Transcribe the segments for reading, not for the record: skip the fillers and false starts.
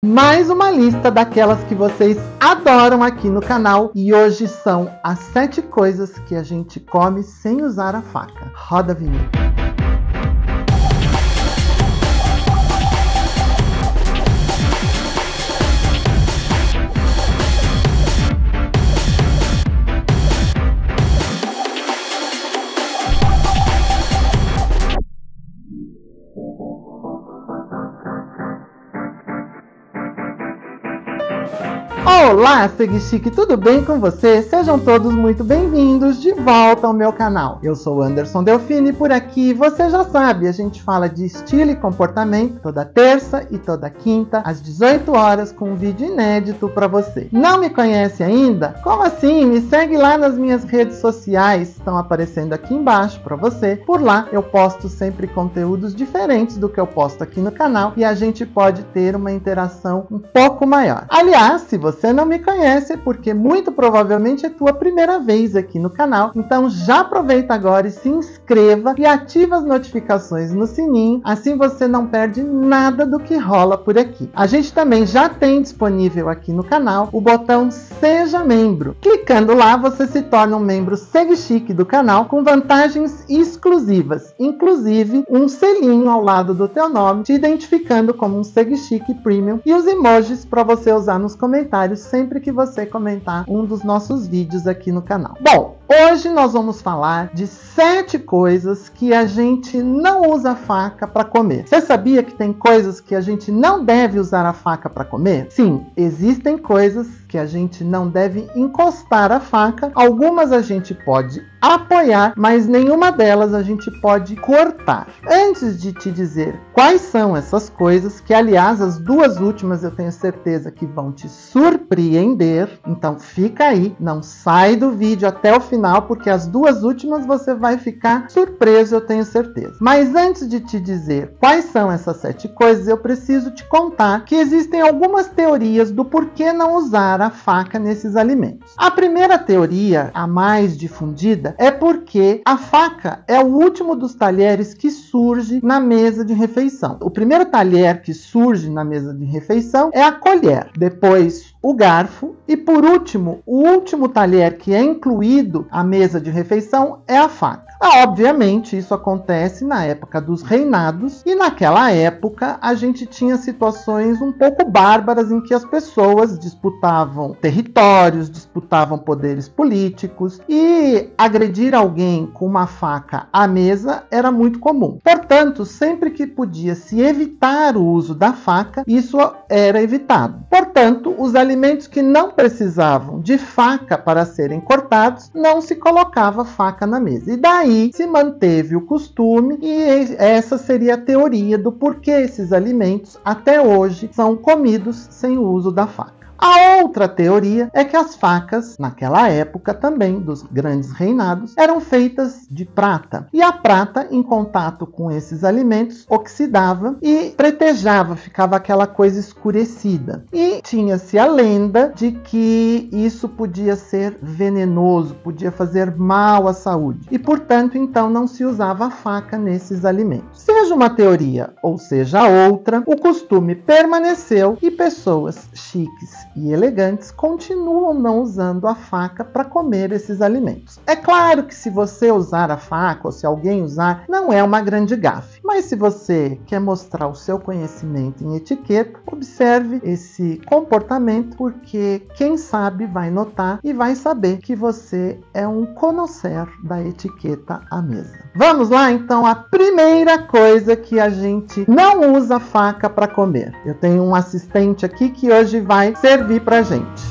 mais uma lista daquelas que vocês adoram aqui no canal. E hoje são as 7 coisas que a gente come sem usar a faca. Roda a vinheta. Olá, Segui Chique, tudo bem com você? Sejam todos muito bem-vindos de volta ao meu canal. Eu sou Anderson Delfini e por aqui, você já sabe, a gente fala de estilo e comportamento toda terça e toda quinta, às 18 horas, com um vídeo inédito para você. Não me conhece ainda? Como assim? Me segue lá nas minhas redes sociais, estão aparecendo aqui embaixo para você. Por lá eu posto sempre conteúdos diferentes do que eu posto aqui no canal e a gente pode ter uma interação um pouco maior. Aliás, se você não me conhece, porque muito provavelmente é tua primeira vez aqui no canal, então já aproveita agora e se inscreva e ativa as notificações no sininho, assim você não perde nada do que rola por aqui. A gente também já tem disponível aqui no canal o botão Seja Membro. Clicando lá, você se torna um membro Segui Chique do canal com vantagens exclusivas, inclusive um selinho ao lado do teu nome, te identificando como um Segui Chique Premium e os emojis para você usar nos comentários sempre que você comentar um dos nossos vídeos aqui no canal. Bom, hoje nós vamos falar de 7 coisas que a gente não usa a faca para comer. Você sabia que tem coisas que a gente não deve usar a faca para comer? Sim, existem coisas que a gente não deve encostar a faca. Algumas a gente pode apoiar, mas nenhuma delas a gente pode cortar. Antes de te dizer quais são essas coisas, que aliás as 2 últimas eu tenho certeza que vão te surpreender, então fica aí, não sai do vídeo até o final, porque as 2 últimas você vai ficar surpreso, eu tenho certeza. Mas antes de te dizer quais são essas 7 coisas, eu preciso te contar que existem algumas teorias do porquê não usar a faca nesses alimentos. A primeira teoria, a mais difundida, é porque a faca é o último dos talheres que surge na mesa de refeição. O primeiro talher que surge na mesa de refeição é a colher, depois o garfo e, por último, o último talher que é incluído à mesa de refeição é a faca. Obviamente, isso acontece na época dos reinados e naquela época a gente tinha situações um pouco bárbaras em que as pessoas disputavam territórios, disputavam poderes políticos e agredir alguém com uma faca à mesa era muito comum. Portanto, sempre que podia se evitar o uso da faca, isso era evitado. Portanto, os alimentos que não precisavam de faca para serem cortados, não se colocava faca na mesa. E daí se manteve o costume e essa seria a teoria do porquê esses alimentos até hoje são comidos sem o uso da faca. A outra teoria é que as facas, naquela época também, dos grandes reinados, eram feitas de prata. E a prata, em contato com esses alimentos, oxidava e pretejava, ficava aquela coisa escurecida. E tinha-se a lenda de que isso podia ser venenoso, podia fazer mal à saúde. E, portanto, então não se usava a faca nesses alimentos. Seja uma teoria ou seja outra, o costume permaneceu e pessoas chiques e elegantes continuam não usando a faca para comer esses alimentos. É claro que se você usar a faca ou se alguém usar, não é uma grande gafe. Mas se você quer mostrar o seu conhecimento em etiqueta, observe esse comportamento, porque quem sabe vai notar e vai saber que você é um connoisseur da etiqueta à mesa. Vamos lá então, a primeira coisa que a gente não usa a faca para comer. Eu tenho um assistente aqui que hoje vai servir pra gente.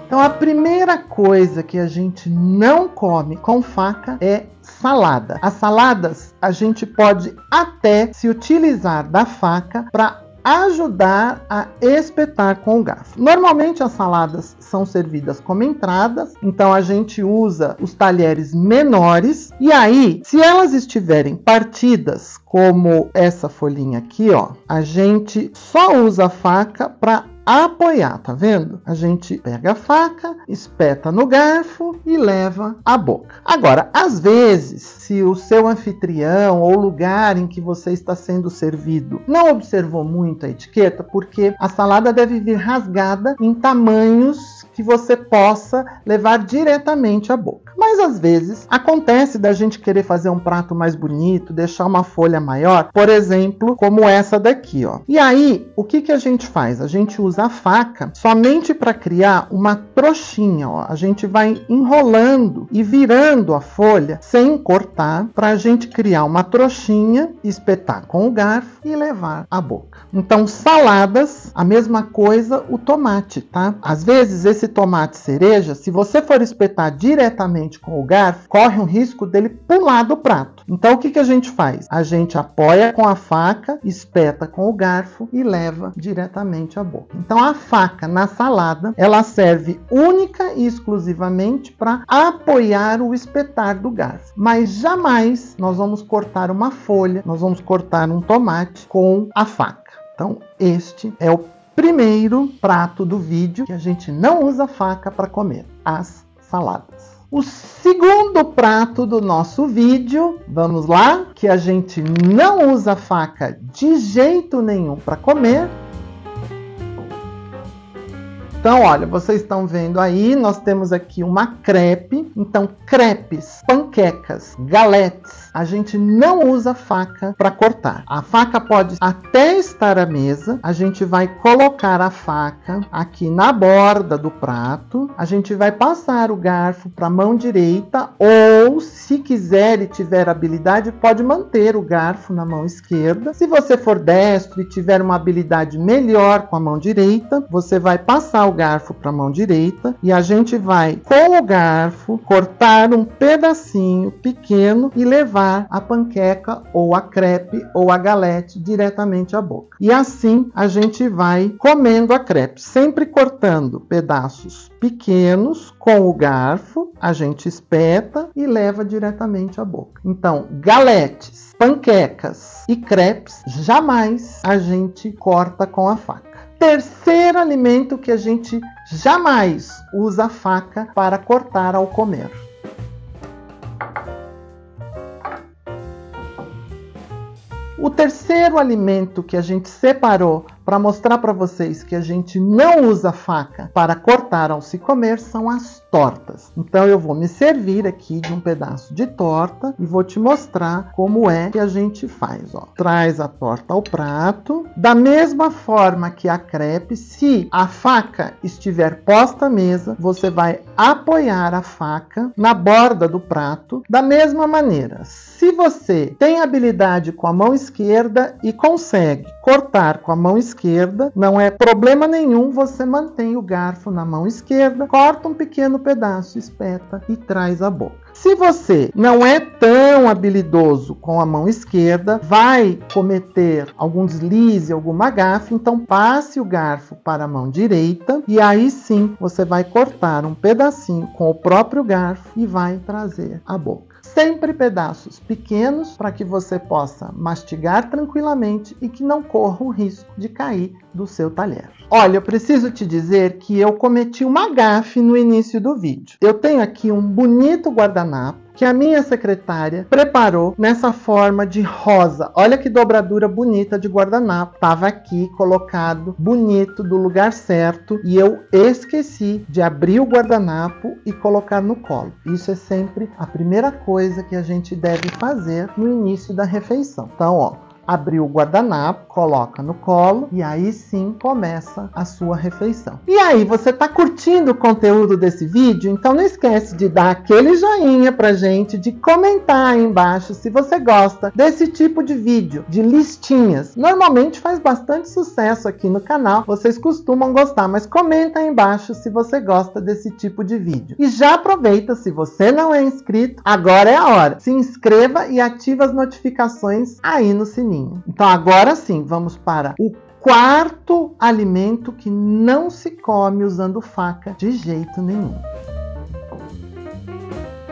Então a primeira coisa que a gente não come com faca é salada. As saladas a gente pode até se utilizar da faca para ajudar a espetar com o garfo. Normalmente as saladas são servidas como entradas, então a gente usa os talheres menores e aí, se elas estiverem partidas como essa folhinha aqui, ó, a gente só usa a faca para apoiar, tá vendo? A gente pega a faca, espeta no garfo e leva à boca. Agora, às vezes, se o seu anfitrião ou o lugar em que você está sendo servido não observou muito a etiqueta, porque a salada deve vir rasgada em tamanhos que você possa levar diretamente à boca. Mas às vezes acontece da gente querer fazer um prato mais bonito, deixar uma folha maior, por exemplo, como essa daqui, ó. E aí, o que a gente faz? A gente usa a faca somente para criar uma trouxinha, ó. A gente vai enrolando e virando a folha sem cortar, para a gente criar uma trouxinha, espetar com o garfo e levar à boca. Então, saladas, a mesma coisa o tomate, tá? Às vezes esse tomate cereja, se você for espetar diretamente com o garfo, corre um risco dele pular do prato. Então, o que a gente faz? A gente apoia com a faca, espeta com o garfo e leva diretamente à boca. Então, a faca na salada, ela serve única e exclusivamente para apoiar o espetar do garfo. Mas jamais nós vamos cortar uma folha, nós vamos cortar um tomate com a faca. Então, este é o primeiro prato do vídeo que a gente não usa faca para comer, as saladas. O segundo prato do nosso vídeo, vamos lá, que a gente não usa faca de jeito nenhum para comer. Então, olha, vocês estão vendo aí, nós temos aqui uma crepe. Então, crepes, panquecas, galetes, a gente não usa faca para cortar. A faca pode até estar à mesa, a gente vai colocar a faca aqui na borda do prato, a gente vai passar o garfo para a mão direita ou, se quiser e tiver habilidade, pode manter o garfo na mão esquerda. Se você for destro e tiver uma habilidade melhor com a mão direita, você vai passar o garfo para a mão direita e a gente vai, com o garfo, cortar um pedacinho pequeno e levar a panqueca ou a crepe ou a galete diretamente à boca. E assim a gente vai comendo a crepe, sempre cortando pedaços pequenos com o garfo, a gente espeta e leva diretamente à boca. Então, galetes, panquecas e crepes, jamais a gente corta com a faca. Terceiro alimento que a gente jamais usa a faca para cortar ao comer. O terceiro alimento que a gente separou para mostrar para vocês que a gente não usa faca para cortar ao se comer são as tortas. Então eu vou me servir aqui de um pedaço de torta e vou te mostrar como é que a gente faz, ó. Traz a torta ao prato, da mesma forma que a crepe, se a faca estiver posta à mesa, você vai apoiar a faca na borda do prato da mesma maneira. Se você tem habilidade com a mão esquerda e consegue cortar com a mão esquerda, não é problema nenhum, você mantém o garfo na mão esquerda, corta um pequeno pedaço, espeta e traz à boca. Se você não é tão habilidoso com a mão esquerda, vai cometer algum deslize, alguma gafe, então passe o garfo para a mão direita e aí sim você vai cortar um pedacinho com o próprio garfo e vai trazer à boca. Sempre pedaços pequenos para que você possa mastigar tranquilamente e que não corra o risco de cair do seu talher. Olha, eu preciso te dizer que eu cometi uma gafe no início do vídeo. Eu tenho aqui um bonito guardanapo que a minha secretária preparou nessa forma de rosa. Olha que dobradura bonita de guardanapo. Estava aqui colocado bonito do lugar certo e eu esqueci de abrir o guardanapo e colocar no colo. Isso é sempre a primeira coisa que a gente deve fazer no início da refeição. Então, ó, abrir o guardanapo, coloca no colo e aí sim começa a sua refeição. E aí, você tá curtindo o conteúdo desse vídeo? Então não esquece de dar aquele joinha pra gente, de comentar aí embaixo se você gosta desse tipo de vídeo, de listinhas. Normalmente faz bastante sucesso aqui no canal, vocês costumam gostar, mas comenta aí embaixo se você gosta desse tipo de vídeo. E já aproveita, se você não é inscrito, agora é a hora. Se inscreva e ative as notificações aí no sininho. Então agora sim, vamos para o quarto alimento que não se come usando faca de jeito nenhum.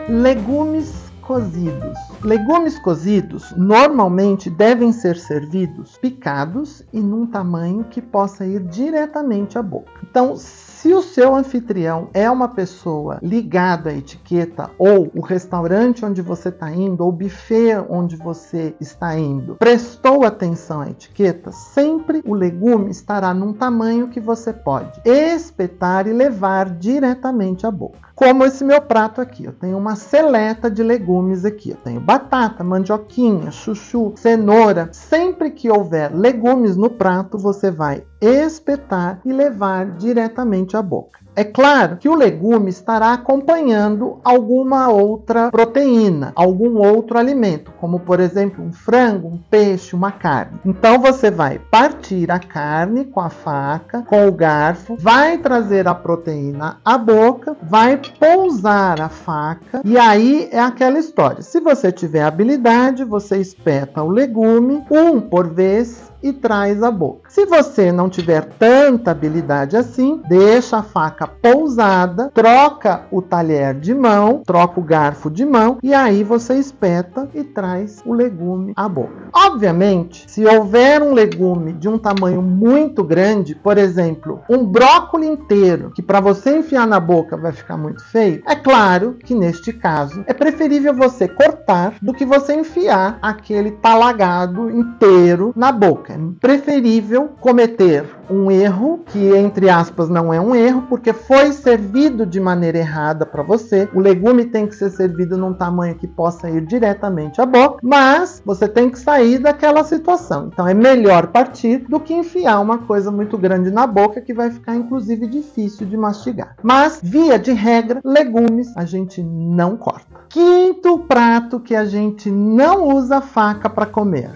Legumes cozidos. Legumes cozidos normalmente devem ser servidos picados e num tamanho que possa ir diretamente à boca. Então, se o seu anfitrião é uma pessoa ligada à etiqueta, ou o restaurante onde você está indo, ou o buffet onde você está indo, prestou atenção à etiqueta, sempre o legume estará num tamanho que você pode espetar e levar diretamente à boca. Como esse meu prato aqui, eu tenho uma seleta de legumes aqui. Eu tenho batata, mandioquinha, chuchu, cenoura. Sempre que houver legumes no prato, você vai espetar e levar diretamente à boca. É claro que o legume estará acompanhando alguma outra proteína, algum outro alimento, como por exemplo um frango, um peixe, uma carne. Então você vai partir a carne com a faca, com o garfo, vai trazer a proteína à boca, vai pousar a faca e aí é aquela história. Se você tiver habilidade, você espeta o legume um por vez e traz à boca. Se você não tiver tanta habilidade assim, deixa a faca pousada, troca o talher de mão, troca o garfo de mão e aí você espeta e traz o legume à boca. Obviamente, se houver um legume de um tamanho muito grande, por exemplo, um brócolis inteiro, que para você enfiar na boca vai ficar muito feio, é claro que neste caso é preferível você cortar do que você enfiar aquele talagado inteiro na boca. É preferível cometer um erro, que entre aspas não é um erro, porque foi servido de maneira errada para você. O legume tem que ser servido num tamanho que possa ir diretamente à boca, mas você tem que sair daquela situação. Então é melhor partir do que enfiar uma coisa muito grande na boca que vai ficar inclusive difícil de mastigar. Mas, via de regra, legumes a gente não corta. Quinto prato que a gente não usa faca para comer.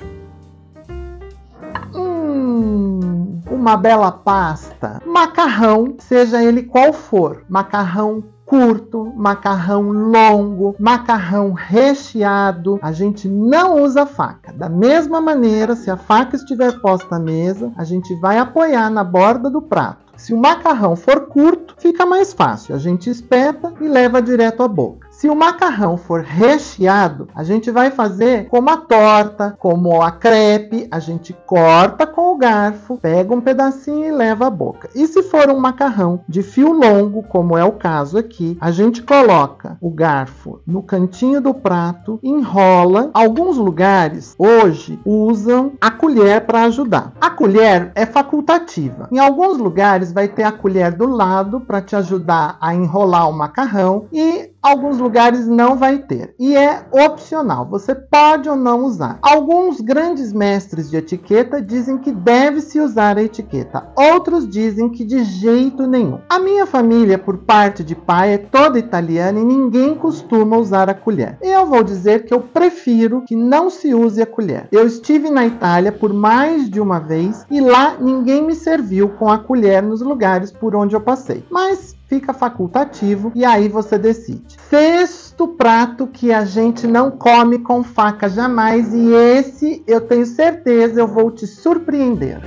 Uma bela pasta, macarrão, seja ele qual for, macarrão curto, macarrão longo, macarrão recheado, a gente não usa faca. Da mesma maneira, se a faca estiver posta na mesa, a gente vai apoiar na borda do prato. Se o macarrão for curto, fica mais fácil, a gente espeta e leva direto à boca. Se o macarrão for recheado, a gente vai fazer como a torta, como a crepe, a gente corta com o garfo, pega um pedacinho e leva à boca. E se for um macarrão de fio longo, como é o caso aqui, a gente coloca o garfo no cantinho do prato, enrola. Alguns lugares hoje usam a colher para ajudar. A colher é facultativa. Em alguns lugares vai ter a colher do lado para te ajudar a enrolar o macarrão e alguns lugares não vai ter. E é opcional, você pode ou não usar. Alguns grandes mestres de etiqueta dizem que deve-se usar a etiqueta. Outros dizem que de jeito nenhum. A minha família, por parte de pai, é toda italiana e ninguém costuma usar a colher. Eu vou dizer que eu prefiro que não se use a colher. Eu estive na Itália por mais de uma vez e lá ninguém me serviu com a colher nos lugares por onde eu passei. Mas fica facultativo e aí você decide. Sexto prato que a gente não come com faca jamais, e esse eu tenho certeza eu vou te surpreender.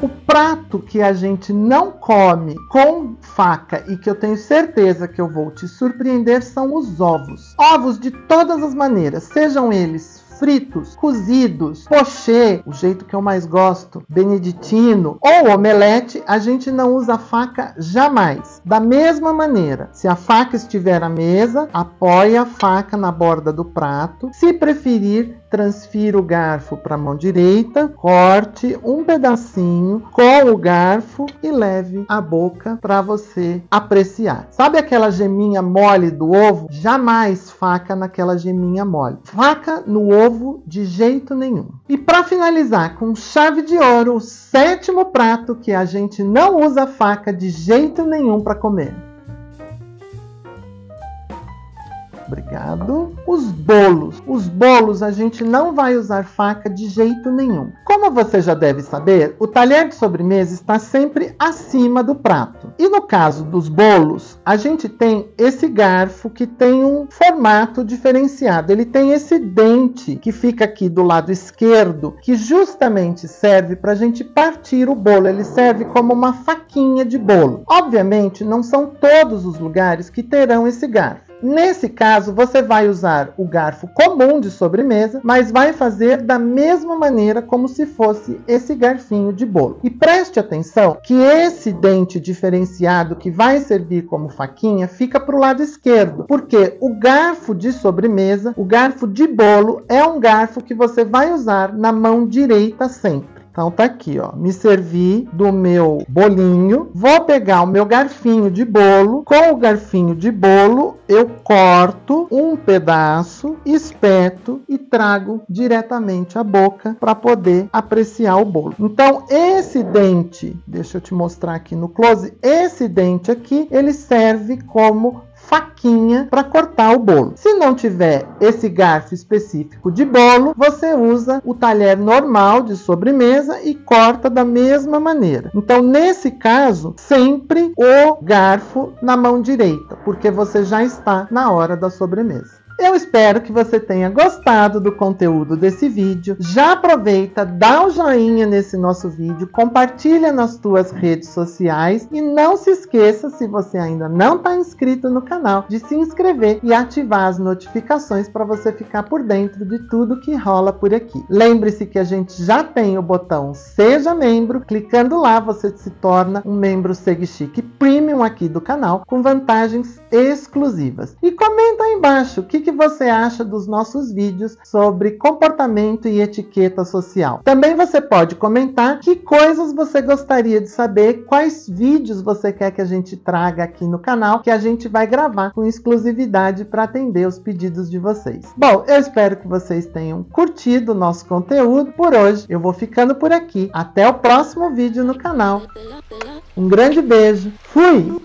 O prato que a gente não come com faca e que eu tenho certeza que eu vou te surpreender são os ovos. Ovos de todas as maneiras, sejam eles fritos, cozidos, pochê, o jeito que eu mais gosto, beneditino ou omelete, a gente não usa faca jamais. Da mesma maneira, se a faca estiver à mesa, apoie a faca na borda do prato. Se preferir, transfira o garfo para a mão direita, corte um pedacinho com o garfo e leve à boca para você apreciar. Sabe aquela geminha mole do ovo? Jamais faca naquela geminha mole. Faca no ovo de jeito nenhum. E para finalizar com chave de ouro, o sétimo prato que a gente não usa faca de jeito nenhum para comer. Obrigado. Os bolos. Os bolos a gente não vai usar faca de jeito nenhum. Como você já deve saber, o talher de sobremesa está sempre acima do prato. E no caso dos bolos, a gente tem esse garfo que tem um formato diferenciado. Ele tem esse dente que fica aqui do lado esquerdo, que justamente serve para a gente partir o bolo. Ele serve como uma faquinha de bolo. Obviamente, não são todos os lugares que terão esse garfo. Nesse caso, você vai usar o garfo comum de sobremesa, mas vai fazer da mesma maneira como se fosse esse garfinho de bolo. E preste atenção que esse dente diferenciado que vai servir como faquinha fica para o lado esquerdo, porque o garfo de sobremesa, o garfo de bolo, é um garfo que você vai usar na mão direita sempre. Então tá aqui, ó, me servi do meu bolinho, vou pegar o meu garfinho de bolo, com o garfinho de bolo eu corto um pedaço, espeto e trago diretamente à boca para poder apreciar o bolo. Então esse dente, deixa eu te mostrar aqui no close, esse dente aqui, ele serve como faquinha para cortar o bolo. Se não tiver esse garfo específico de bolo, você usa o talher normal de sobremesa e corta da mesma maneira. Então, nesse caso, sempre o garfo na mão direita, porque você já está na hora da sobremesa. Eu espero que você tenha gostado do conteúdo desse vídeo. Já aproveita, dá o joinha nesse nosso vídeo, compartilha nas tuas redes sociais e não se esqueça, se você ainda não está inscrito no canal, de se inscrever e ativar as notificações para você ficar por dentro de tudo que rola por aqui. Lembre-se que a gente já tem o botão Seja Membro. Clicando lá, você se torna um membro SegChique Premium aqui do canal, com vantagens exclusivas. E comenta aí embaixo o que você acha dos nossos vídeos sobre comportamento e etiqueta social. Também você pode comentar que coisas você gostaria de saber, quais vídeos você quer que a gente traga aqui no canal, que a gente vai gravar com exclusividade para atender os pedidos de vocês. Bom, eu espero que vocês tenham curtido o nosso conteúdo. Por hoje, eu vou ficando por aqui. Até o próximo vídeo no canal. Um grande beijo. Fui!